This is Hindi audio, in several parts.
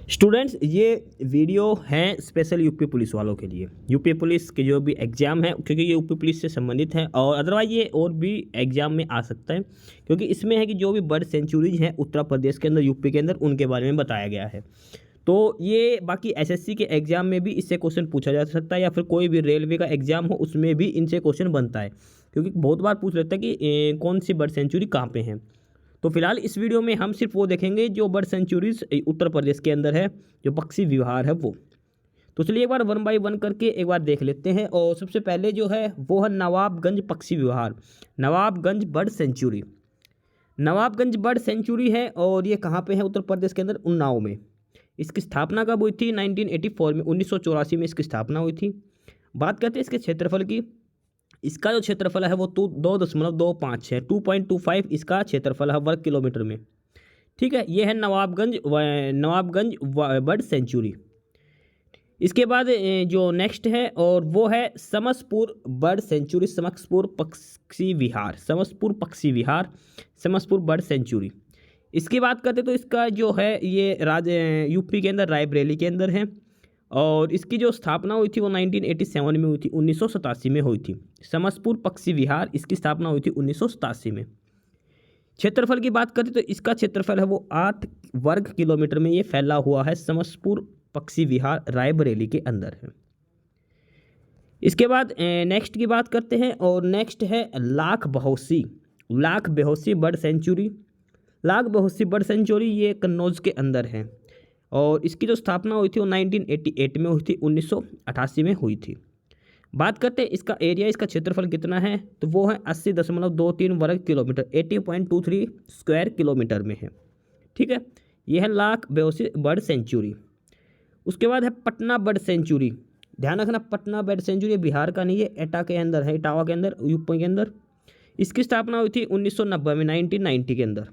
स्टूडेंट्स, ये वीडियो है स्पेशल यूपी पुलिस वालों के लिए। यूपी पुलिस के जो भी एग्ज़ाम है, क्योंकि ये यूपी पुलिस से संबंधित है और अदरवाइज ये और भी एग्ज़ाम में आ सकता है, क्योंकि इसमें है कि जो भी बर्ड सेंचुरीज हैं उत्तर प्रदेश के अंदर, यूपी के अंदर, उनके बारे में बताया गया है। तो ये बाकी एसएससी के एग्ज़ाम में भी इससे क्वेश्चन पूछा जा सकता है, या फिर कोई भी रेलवे का एग्ज़ाम हो उसमें भी इनसे क्वेश्चन बनता है, क्योंकि बहुत बार पूछ लेता है कि कौन सी बर्ड सेंचुरी कहाँ पे है। तो फिलहाल इस वीडियो में हम सिर्फ वो देखेंगे जो बर्ड सेंचुरीज उत्तर प्रदेश के अंदर है, जो पक्षी विहार है वो। तो चलिए एक बार वन बाय वन करके एक बार देख लेते हैं। और सबसे पहले जो है वो है नवाबगंज पक्षी विहार, Nawabganj bird sanctuary. Nawabganj bird sanctuary है और ये कहाँ पे है? उत्तर प्रदेश के अंदर उन्नाव में। इसकी स्थापना कब हुई थी? 1984 में, 1984 में इसकी स्थापना हुई थी। बात करते हैं इसके क्षेत्रफल की। इसका जो क्षेत्रफल है वो 2.25 है, 2.25 इसका क्षेत्रफल है वर्ग किलोमीटर में। ठीक है, ये है नवाबगंज बर्ड सेंचुरी। इसके बाद जो नेक्स्ट है और वो है समसपुर बर्ड सेंचुरी, समसपुर पक्षी विहार, समसपुर पक्षी विहार, समसपुर बर्ड सेंचुरी। इसकी बात करते तो इसका जो है ये यूपी के अंदर रायबरेली के अंदर है और इसकी जो स्थापना हुई थी वो 1987 में हुई थी, 1987 में हुई थी। समसपुर पक्षी विहार, इसकी स्थापना हुई थी 1987 में। क्षेत्रफल की बात करते तो इसका क्षेत्रफल है वो 8 वर्ग किलोमीटर में ये फैला हुआ है। समसपुर पक्षी विहार रायबरेली के अंदर है। इसके बाद नेक्स्ट की बात करते हैं और नेक्स्ट है lakh Bahosi bird sanctuary. Lakh Bahosi bird sanctuary ये कन्नौज के अंदर है और इसकी जो स्थापना हुई थी वो 1988 में हुई थी, 1988 में हुई थी। बात करते हैं इसका एरिया, इसका क्षेत्रफल कितना है? तो वो है 80.23 वर्ग किलोमीटर, 80.23 स्क्वायर किलोमीटर में है। ठीक है, ये है लाख बहोसी बर्ड सेंचुरी। उसके बाद है पटना बर्ड सेंचुरी। ध्यान रखना, पटना बर्ड सेंचुरी बिहार का नहीं है, एटा के अंदर है, इटावा के अंदर, यूपी के अंदर। इसकी स्थापना हुई थी 1990 में, 1990 के अंदर।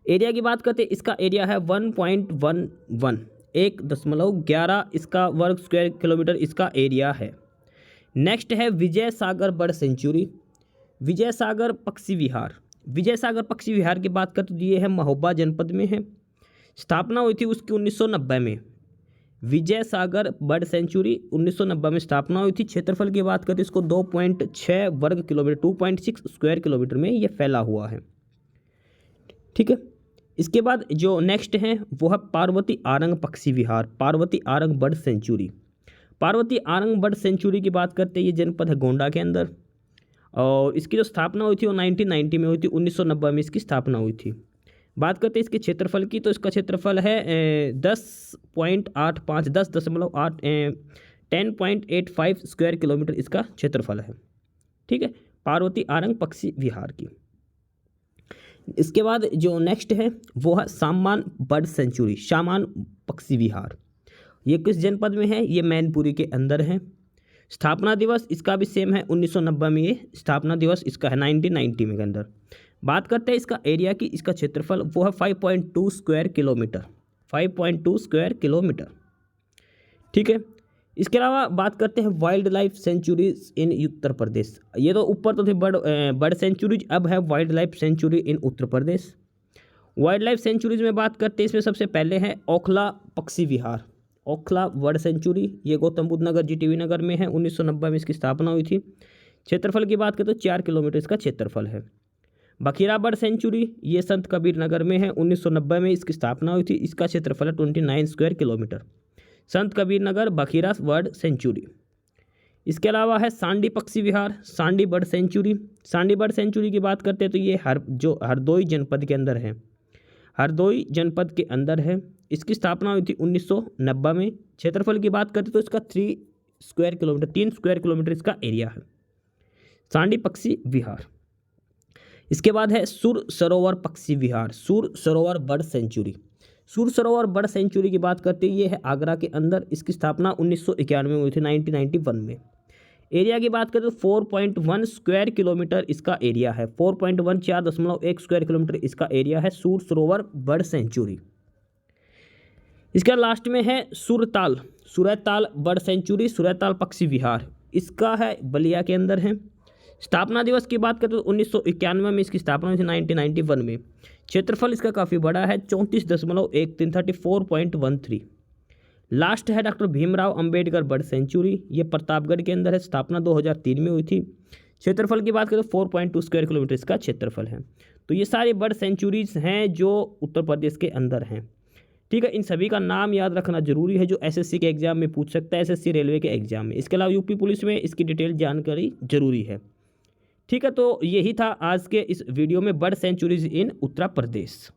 एरिया की बात करते हैं, इसका एरिया है 1.11, 1.11 इसका वर्ग स्क्वायर किलोमीटर इसका एरिया है। नेक्स्ट है विजय सागर बर्ड सेंचुरी, विजय सागर पक्षी विहार। विजय सागर पक्षी विहार की बात करते तो ये है महोबा जनपद में है। स्थापना हुई थी उसकी 1990 में। विजय सागर बर्ड सेंचुरी 1990 में स्थापना हुई थी। क्षेत्रफल की बात करते इसको 2.6 वर्ग किलोमीटर, 2.6 स्क्वायर किलोमीटर में ये फैला हुआ है। ठीक है, इसके बाद जो नेक्स्ट है वो है पार्वती आरंग पक्षी विहार, Parvati Arang bird sanctuary. Parvati Arang bird sanctuary की बात करते हैं, ये जनपद है गोंडा के अंदर और इसकी जो स्थापना हुई थी वो 1990 में हुई थी, 1990 में इसकी स्थापना हुई थी। बात करते हैं इसके क्षेत्रफल की, तो इसका क्षेत्रफल है 10.85, 10.85 स्क्वायर किलोमीटर इसका क्षेत्रफल है। ठीक है, पार्वती आरंग पक्षी विहार की। इसके बाद जो नेक्स्ट है वो है सामान बर्ड सेंचुरी, सामान पक्षी विहार। ये किस जनपद में है? ये मैनपुरी के अंदर है। स्थापना दिवस इसका भी सेम है, 1990 में ये स्थापना दिवस इसका है, 1990 में के अंदर। बात करते हैं इसका एरिया की, इसका क्षेत्रफल वो है 5.2 स्क्वायर किलोमीटर, 5.2 स्क्वायर किलोमीटर। ठीक है, इसके अलावा बात करते हैं वाइल्ड लाइफ सेंचुरीज इन उत्तर प्रदेश। ये तो ऊपर तो थे बर्ड सेंचुरीज, अब है वाइल्ड लाइफ सेंचुरी इन Uttar Pradesh. Wild life sanctuaries में बात करते हैं, इसमें सबसे पहले है ओखला पक्षी विहार, ओखला बर्ड सेंचुरी। ये गौतम बुद्ध नगर जीटीवी नगर में है, 1990 में इसकी स्थापना हुई थी। क्षेत्रफल की बात करें तो 4 किलोमीटर इसका क्षेत्रफल है। बखीरा बर्ड सेंचुरी ये संत कबीर नगर में है, 1990 में इसकी स्थापना हुई थी। इसका क्षेत्रफल है 29 square kilometre, Sant Kabir Nagar Bakhira bird sanctuary. इसके अलावा है सांडी पक्षी विहार, Sandi bird sanctuary. Sandi bird sanctuary की बात करते हैं तो ये हरदोई जनपद के अंदर है, हरदोई जनपद के अंदर है। इसकी स्थापना हुई थी 1990 में। क्षेत्रफल की बात करते तो इसका 3 स्क्वायर किलोमीटर, 3 स्क्वायर किलोमीटर इसका एरिया है, सांडी पक्षी विहार। इसके बाद है सुर सरोवर पक्षी विहार, सुर सरोवर बर्ड सेंचुरी। सुर सरोवर बर्ड सेंचुरी की बात करते हैं, ये है आगरा के अंदर। इसकी स्थापना 1991 में हुई थी, 1991 में। एरिया की बात करें तो 4.1 स्क्वायर किलोमीटर इसका एरिया है, 4.1, 4.1 स्क्वायर किलोमीटर इसका एरिया है, सुर सरोवर बर्ड सेंचुरी। इसका लास्ट में है सुरताल बर्ड सेंचुरी, सुरताल पक्षी विहार। इसका है बलिया के अंदर है। स्थापना दिवस की बात करें तो 1991 में इसकी स्थापना हुई थी, 1991 में। क्षेत्रफल इसका काफ़ी बड़ा है 34.13 लास्ट है doctor Bhimrao Ambedkar bird sanctuary, ये प्रतापगढ़ के अंदर है, स्थापना 2003 में हुई थी। क्षेत्रफल की बात करें तो 4.2 स्क्वायर किलोमीटर इसका क्षेत्रफल है। तो ये सारे बर्ड सेंचुरीज हैं जो उत्तर प्रदेश के अंदर हैं। ठीक है, इन सभी का नाम याद रखना जरूरी है, जो एसएससी के एग्जाम में पूछ सकता है, एसएससी रेलवे के एग्जाम में। इसके अलावा यूपी पुलिस में इसकी डिटेल जानकारी जरूरी है। ठीक है, तो यही था आज के इस वीडियो में बर्ड सेंचुरीज इन उत्तर प्रदेश।